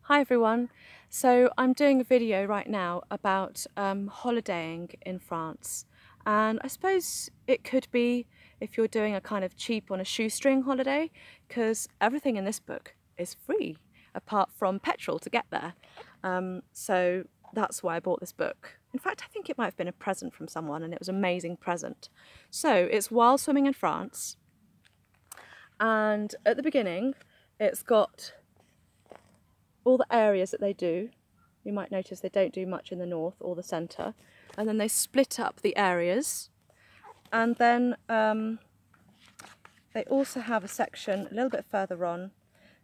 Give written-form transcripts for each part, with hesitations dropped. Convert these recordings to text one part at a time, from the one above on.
Hi everyone. So I'm doing a video right now about holidaying in France, and I suppose it could be if you're doing a kind of cheap on a shoestring holiday, because everything in this book is free apart from petrol to get there. So that's why I bought this book. In fact, I think it might have been a present from someone, and it was an amazing present. So it's While Swimming in France, and at the beginning it's got all the areas that they do. You might notice they don't do much in the north or the centre, and then they split up the areas, and then they also have a section a little bit further on,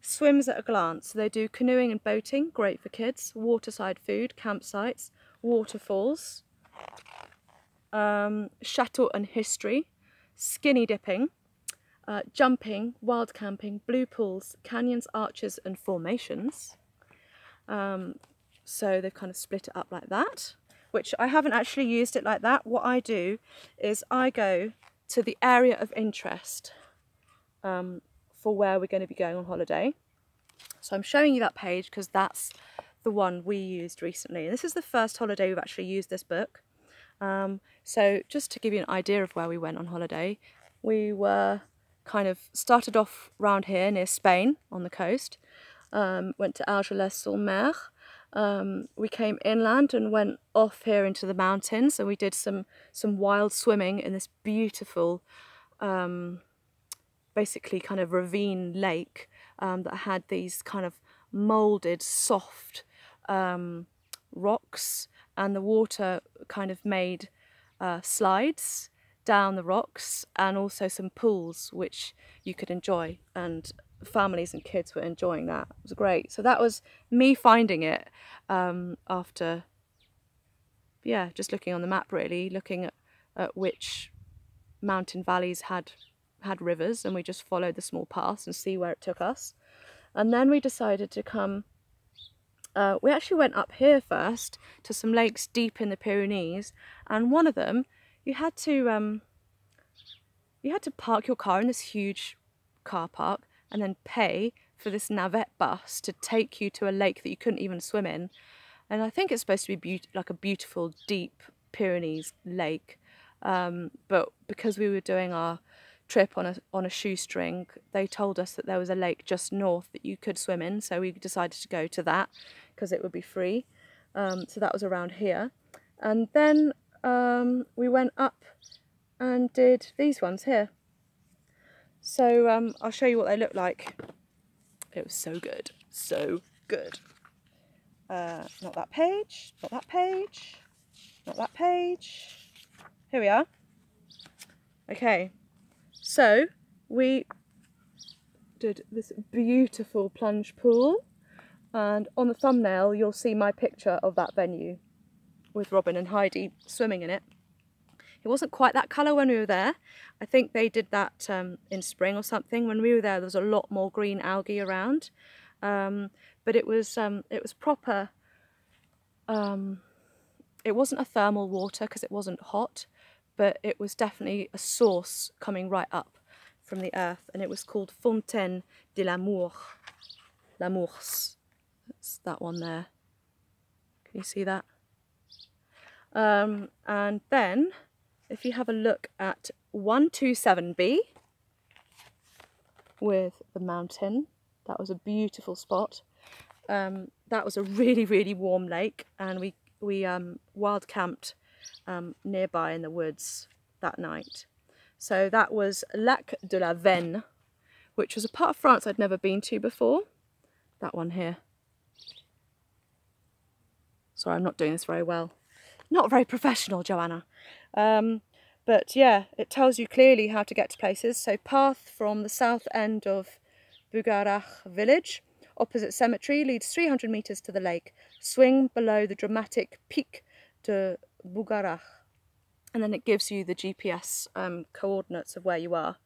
swims at a glance. So they do canoeing and boating, great for kids, waterside food, campsites, waterfalls, chateau and history, skinny dipping, jumping, wild camping, blue pools, canyons, arches and formations. So they've kind of split it up like that, which I haven't actually used it like that. What I do is I go to the area of interest for where we're going to be going on holiday. So I'm showing you that page because that's the one we used recently. And this is the first holiday we've actually used this book. So just to give you an idea of where we went on holiday, we were kind of started off round here near Spain on the coast. Went to Argelès-sur-Mer. We came inland and went off here into the mountains, and we did some wild swimming in this beautiful, basically kind of ravine lake that had these kind of moulded, soft rocks, and the water kind of made slides down the rocks, and also some pools which you could enjoy, and families and kids were enjoying that. It was great. So that was me finding it after, yeah, just looking on the map really, looking at which mountain valleys had rivers, and we just followed the small paths and see where it took us. And then we decided to come, we actually went up here first to some lakes deep in the Pyrenees, and one of them you had to park your car in this huge car park and then pay for this navette bus to take you to a lake that you couldn't even swim in. And I think it's supposed to be like a beautiful, deep Pyrenees lake. But because we were doing our trip on a shoestring, they told us that there was a lake just north that you could swim in. So we decided to go to that because it would be free. So that was around here. And then we went up and did these ones here. So I'll show you what they look like. It was so good, so good. Not that page, not that page, not that page. Here we are. Okay, so we did this beautiful plunge pool, and on the thumbnail you'll see my picture of that venue with Robin and Heidi swimming in it. It wasn't quite that colour when we were there. I think they did that in spring or something. When we were there was a lot more green algae around, but it was proper. It wasn't a thermal water because it wasn't hot, but it was definitely a source coming right up from the earth, and it was called Fontaine de l'Amour. L'Amours. That's that one there. Can you see that? And then, if you have a look at 127B with the mountain, that was a beautiful spot. That was a really, really warm lake, and we wild camped nearby in the woods that night. So that was Lac de la Veine, which was a part of France I'd never been to before. That one here. Sorry, I'm not doing this very well. Not very professional, Joanna. But yeah, it tells you clearly how to get to places. So path from the south end of Bougarach village, opposite cemetery, leads 300 metres to the lake. Swing below the dramatic Pic de Bougarach. And then it gives you the GPS coordinates of where you are.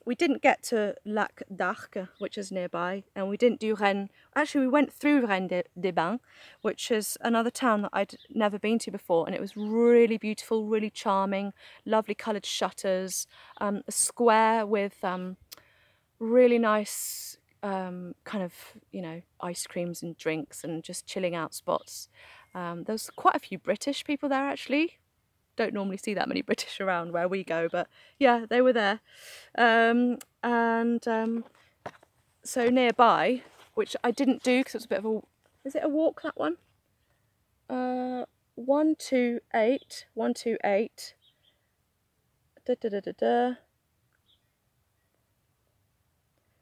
We didn't get to Lac d'Arc, which is nearby, and we didn't do Rennes. Actually, we went through Rennes-des-Bains, which is another town that I'd never been to before, and it was really beautiful, really charming, lovely coloured shutters, a square with really nice kind of, you know, ice creams and drinks and just chilling out spots. There's quite a few British people there actually. Don't normally see that many British around where we go, but yeah, they were there. So nearby, which I didn't do because it was a bit of a, is it a walk, that one? 128, 128. Da, da, da, da, da.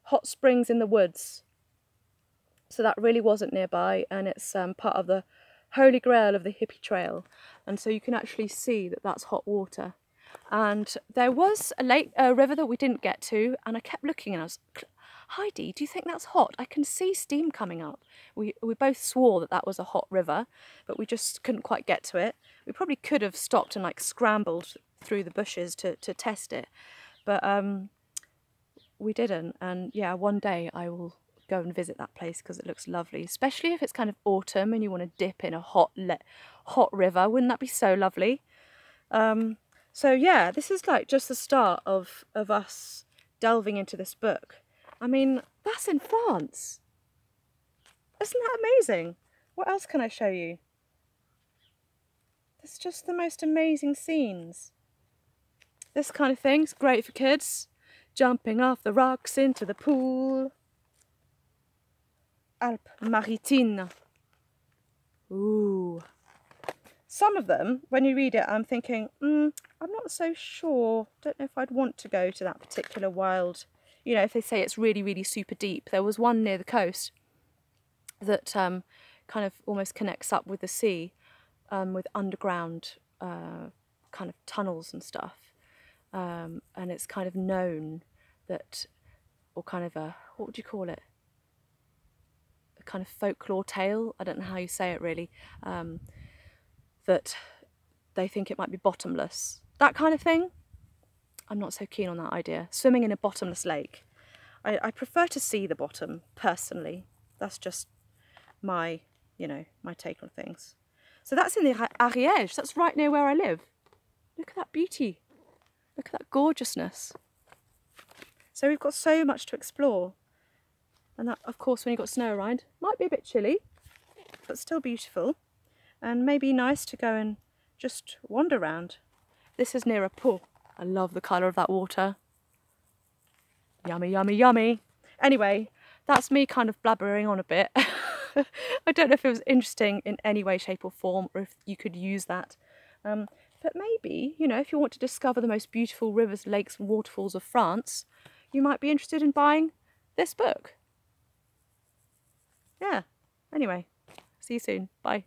Hot springs in the woods. So that really wasn't nearby, and it's part of the Holy Grail of the hippie trail, and so you can actually see that that's hot water. And there was a river that we didn't get to, and I kept looking and I was, Heidi, do you think that's hot? I can see steam coming up. We both swore that that was a hot river, but we just couldn't quite get to it. We probably could have stopped and like scrambled through the bushes to test it, but we didn't. And yeah, one day I will go and visit that place because it looks lovely, especially if it's kind of autumn and you want to dip in a hot river. Wouldn't that be so lovely? So yeah, this is like just the start of us delving into this book. I mean, that's in France. Isn't that amazing? What else can I show you? It's just the most amazing scenes. This kind of thing's great for kids. Jumping off the rocks into the pool. Alpes Maritimes. Ooh. Some of them, when you read it, I'm thinking, I'm not so sure. Don't know if I'd want to go to that particular wild. You know, if they say it's really, really super deep. There was one near the coast that kind of almost connects up with the sea, with underground kind of tunnels and stuff. And it's kind of known that, or kind of a, what would you call it? A kind of folklore tale, I don't know how you say it really, that they think it might be bottomless. That kind of thing. I'm not so keen on that idea. Swimming in a bottomless lake. I prefer to see the bottom, personally. That's just my, you know, my take on things. So that's in the Ariège. That's right near where I live. Look at that beauty. Look at that gorgeousness. So we've got so much to explore. And that, of course, when you've got snow around, might be a bit chilly, but still beautiful. And maybe nice to go and just wander around. This is near a pool. I love the colour of that water. Yummy, yummy, yummy. Anyway, that's me kind of blabbering on a bit. I don't know if it was interesting in any way, shape or form, or if you could use that. But maybe, you know, if you want to discover the most beautiful rivers, lakes and waterfalls of France, you might be interested in buying this book. Yeah, anyway, see you soon. Bye.